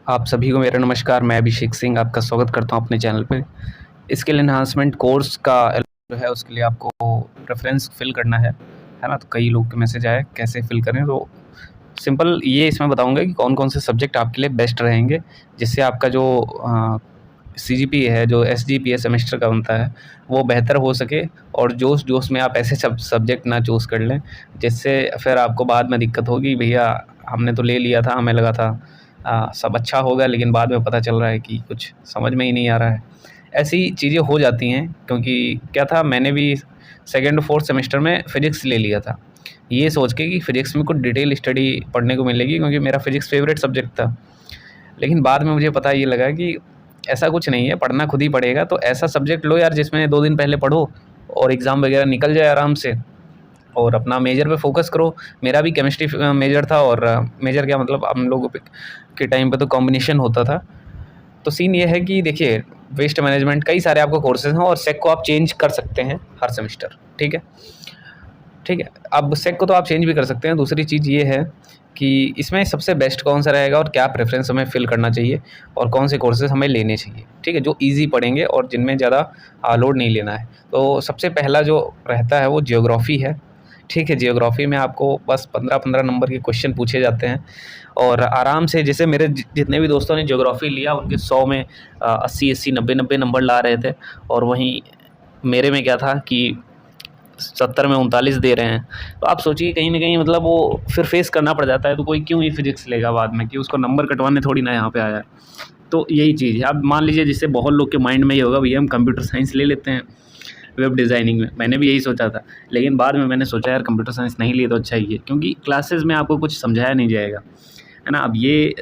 आप सभी को मेरा नमस्कार। मैं अभिषेक सिंह आपका स्वागत करता हूँ अपने चैनल पे। स्किल एनहांसमेंट कोर्स का जो है उसके लिए आपको रेफ़रेंस फ़िल करना है ना? तो कई लोग के मैसेज आए कैसे फ़िल करें, तो सिंपल ये इसमें बताऊँगा कि कौन-कौन से सब्जेक्ट आपके लिए बेस्ट रहेंगे, जिससे आपका जो सीजीपीए है, जो एसजीपीए सेमेस्टर का बनता है, वो बेहतर हो सके और जोश-जोश में आप ऐसे सब्जेक्ट ना चूज़ कर लें, जिससे फिर आपको बाद में दिक्कत होगी। भैया हमने तो ले लिया था, हमें लगा था सब अच्छा होगा, लेकिन बाद में पता चल रहा है कि कुछ समझ में ही नहीं आ रहा है। ऐसी चीज़ें हो जाती हैं, क्योंकि क्या था, मैंने भी सेकंड और फोर्थ सेमेस्टर में फ़िज़िक्स ले लिया था, ये सोच के कि फ़िज़िक्स में कुछ डिटेल स्टडी पढ़ने को मिलेगी, क्योंकि मेरा फ़िज़िक्स फ़ेवरेट सब्जेक्ट था। लेकिन बाद में मुझे पता ये लगा कि ऐसा कुछ नहीं है, पढ़ना खुद ही पड़ेगा। तो ऐसा सब्जेक्ट लो यार जिसमें 2 दिन पहले पढ़ो और एग्ज़ाम वगैरह निकल जाए आराम से, और अपना मेजर पे फ़ोकस करो। मेरा भी केमिस्ट्री मेजर था, और मेजर क्या मतलब, हम लोगों पे के टाइम पे तो कॉम्बिनेशन होता था। तो सीन ये है कि देखिए, वेस्ट मैनेजमेंट कई सारे आपको कोर्सेज़ हैं, और सेक को आप चेंज कर सकते हैं हर सेमेस्टर, ठीक है? ठीक है, अब सेक को तो आप चेंज भी कर सकते हैं। दूसरी चीज़ ये है कि इसमें सबसे बेस्ट कौन-सा रहेगा और क्या प्रेफ़रेंस हमें फ़िल करना चाहिए, और कौन से कोर्सेज़ हमें लेने चाहिए, ठीक है? जो ईज़ी पड़ेंगे और जिनमें ज़्यादा लोड नहीं लेना है। तो सबसे पहला जो रहता है वो ज्योग्राफ़ी है, ठीक है? ज्योग्राफ़ी में आपको बस 15-15 नंबर के क्वेश्चन पूछे जाते हैं, और आराम से, जैसे मेरे जितने भी दोस्तों ने ज्योग्राफ़ी लिया उनके 100 में 80-80, 90-90 नंबर ला रहे थे, और वहीं मेरे में क्या था कि 70 में 39 दे रहे हैं। तो आप सोचिए, कहीं न कहीं मतलब वो फिर फेस करना पड़ जाता है। तो कोई क्यों ही फ़िज़िक्स लेगा बाद में, कि उसको नंबर कटवाने थोड़ी ना यहाँ पे आया है। तो यही चीज़ है। अब मान लीजिए, जिससे बहुत लोग के माइंड में ये होगा, भैया हम कंप्यूटर साइंस ले लेते हैं वेब डिज़ाइनिंग में। मैंने भी यही सोचा था, लेकिन बाद में मैंने सोचा यार कंप्यूटर साइंस नहीं लिए तो अच्छा ही है, क्योंकि क्लासेस में आपको कुछ समझाया नहीं जाएगा, है ना? अब ये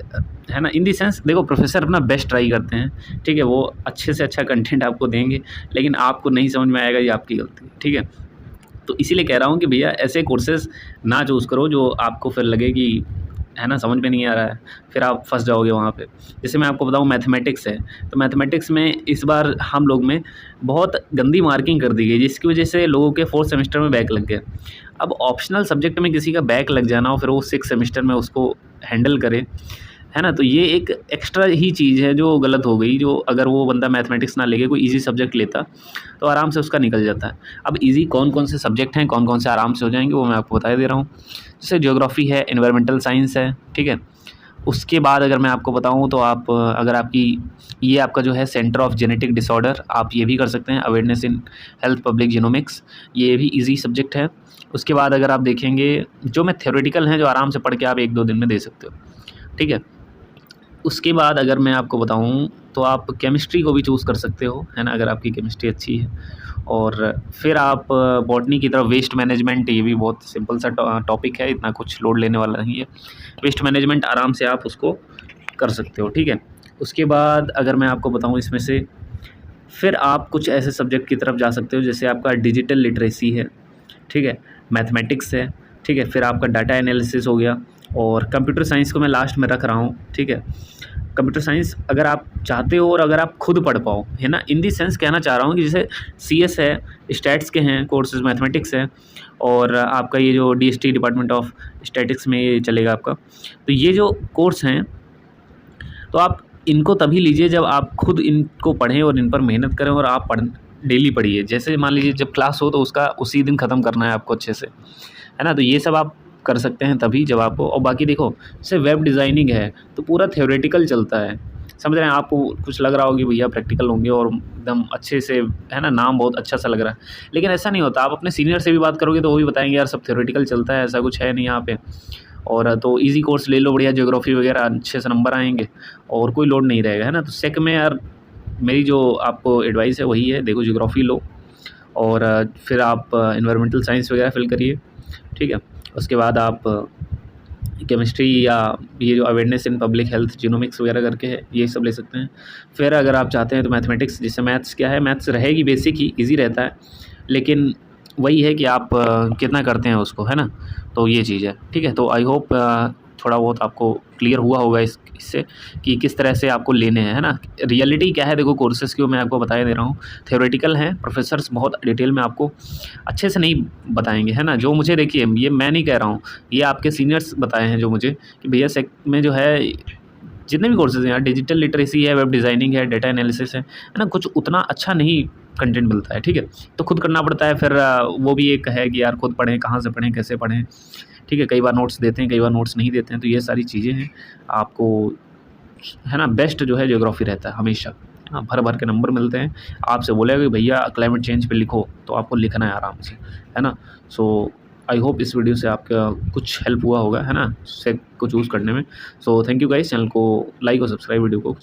है ना, इन द सेंस देखो, प्रोफ़ेसर अपना बेस्ट ट्राई करते हैं, ठीक है? वो अच्छे से अच्छा कंटेंट आपको देंगे, लेकिन आपको नहीं समझ में आएगा, ये आपकी गलती है, ठीक है? तो इसीलिए कह रहा हूँ कि भैया ऐसे कोर्सेज़ ना चूज़ करो जो आपको फिर लगे कि, है ना, समझ में नहीं आ रहा है, फिर आप फँस जाओगे वहाँ पे। जैसे मैं आपको बताऊँ, मैथमेटिक्स है, तो मैथमेटिक्स में इस बार हम लोग में बहुत गंदी मार्किंग कर दी गई, जिसकी वजह से लोगों के 4th सेमेस्टर में बैक लग गए। अब ऑप्शनल सब्जेक्ट में किसी का बैक लग जाना और फिर वो 6th सेमेस्टर में उसको हैंडल करे, है ना? तो ये एक एक्स्ट्रा ही चीज़ है जो गलत हो गई, जो अगर वो बंदा मैथमेटिक्स ना लेके कोई ईज़ी सब्जेक्ट लेता, तो आराम से उसका निकल जाता है। अब ईज़ी कौन-कौन से सब्जेक्ट हैं, कौन-कौन से आराम से हो जाएँगे, वो मैं आपको बता दे रहा हूँ। जैसे ज्योग्राफ़ी है, एनवायरमेंटल साइंस है, ठीक है? उसके बाद अगर मैं आपको बताऊँ, तो आप अगर आपकी ये आपका जो है सेंटर ऑफ जेनेटिक डिसऑर्डर, आप ये भी कर सकते हैं। Awareness in health public genomics, ये भी ईज़ी सब्जेक्ट है। उसके बाद अगर आप देखेंगे, जो मैं थ्योरेटिकल हैं, जो आराम से पढ़ के आप 1-2 दिन में दे सकते हो, ठीक है? उसके बाद अगर मैं आपको बताऊँ, तो आप केमिस्ट्री को भी चूज़ कर सकते हो, है ना? अगर आपकी केमिस्ट्री अच्छी है। और फिर आप बॉटनी की तरफ, वेस्ट मैनेजमेंट, ये भी बहुत सिंपल सा टॉपिक है, इतना कुछ लोड लेने वाला नहीं है। वेस्ट मैनेजमेंट आराम से आप उसको कर सकते हो, ठीक है? उसके बाद अगर मैं आपको बताऊँ इसमें से, फिर आप कुछ ऐसे सब्जेक्ट की तरफ जा सकते हो, जैसे आपका डिजिटल लिटरेसी है, ठीक है? मैथमेटिक्स है, ठीक है? फिर आपका डाटा एनालिसिस हो गया, और कंप्यूटर साइंस को मैं लास्ट में रख रहा हूँ, ठीक है? कंप्यूटर साइंस अगर आप चाहते हो और अगर आप खुद पढ़ पाओ, है ना? इन द सेंस कहना चाह रहा हूँ कि जैसे सीएस है, स्टैट्स के हैं कोर्सेज़, मैथमेटिक्स है, और आपका ये जो डीएसटी, डिपार्टमेंट ऑफ स्टैटिक्स में ये चलेगा आपका। तो ये जो कोर्स हैं, तो आप इनको तभी लीजिए जब आप खुद इनको पढ़ें और इन पर मेहनत करें, और आप डेली पढ़िए। जैसे मान लीजिए जब क्लास हो, तो उसका उसी दिन ख़त्म करना है आपको अच्छे से, है ना? तो ये सब आप कर सकते हैं तभी जब आपको, और बाकी देखो, जैसे वेब डिज़ाइनिंग है, तो पूरा थ्योरेटिकल चलता है, समझ रहे हैं? आपको कुछ लग रहा होगा कि भैया प्रैक्टिकल होंगे और एकदम अच्छे से, है ना, नाम बहुत अच्छा सा लग रहा है, लेकिन ऐसा नहीं होता। आप अपने सीनियर से भी बात करोगे तो वो भी बताएंगे, यार सब थ्योरेटिकल चलता है, ऐसा कुछ है नहीं यहाँ पे। और तो इजी कोर्स ले लो, बढ़िया ज्योग्राफी वगैरह, अच्छे से नंबर आएंगे और कोई लोड नहीं रहेगा, है ना? तो सेक में यार मेरी जो आपको एडवाइस है वही है, देखो ज्योग्राफी लो, और फिर आप एनवायरमेंटल साइंस वगैरह फिल करिए, ठीक है? उसके बाद आप केमिस्ट्री, या ये जो awareness in public health genomics वगैरह करके है, ये सब ले सकते हैं। फिर अगर आप चाहते हैं तो मैथमेटिक्स, जिससे मैथ्स क्या है, मैथ्स रहेगी बेसिक ही, ईज़ी रहता है, लेकिन वही है कि आप कितना करते हैं उसको, है ना? तो ये चीज़ है, ठीक है? तो आई होप थोड़ा बहुत आपको क्लियर हुआ होगा इससे कि किस तरह से आपको लेने हैं, है ना? रियलिटी क्या है, देखो कोर्सेज़ की, वो मैं आपको बता दे रहा हूँ। थ्योरेटिकल हैं, प्रोफेसर्स बहुत डिटेल में आपको अच्छे से नहीं बताएँगे, है ना? जो मुझे, देखिए, ये मैं नहीं कह रहा हूँ, ये आपके सीनियर्स बताए हैं जो मुझे, कि भैया सेक में जो है जितने भी कोर्सेज़ हैं यार, डिजिटल लिटरेसी है, वेब डिज़ाइनिंग है, डेटा एनालिसिस है ना, कुछ उतना अच्छा नहीं कंटेंट मिलता है, ठीक है? तो खुद करना पड़ता है, फिर वो भी एक है कि यार खुद पढ़ें, कहाँ से पढ़ें, कैसे पढ़ें, ठीक है? कई बार नोट्स देते हैं, कई बार नोट्स नहीं देते हैं, तो ये सारी चीज़ें हैं। आपको है ना, बेस्ट जो है ज्योग्राफी रहता है हमेशा, है ना? भर-भर के नंबर मिलते हैं। आपसे बोलेगा कि भैया क्लाइमेट चेंज पे लिखो, तो आपको लिखना है आराम से, है ना? सो आई होप इस वीडियो से आपका कुछ हेल्प हुआ होगा, है ना, सेक को चूज़ करने में। So thank you guys, channel को लाइक और सब्सक्राइब वीडियो को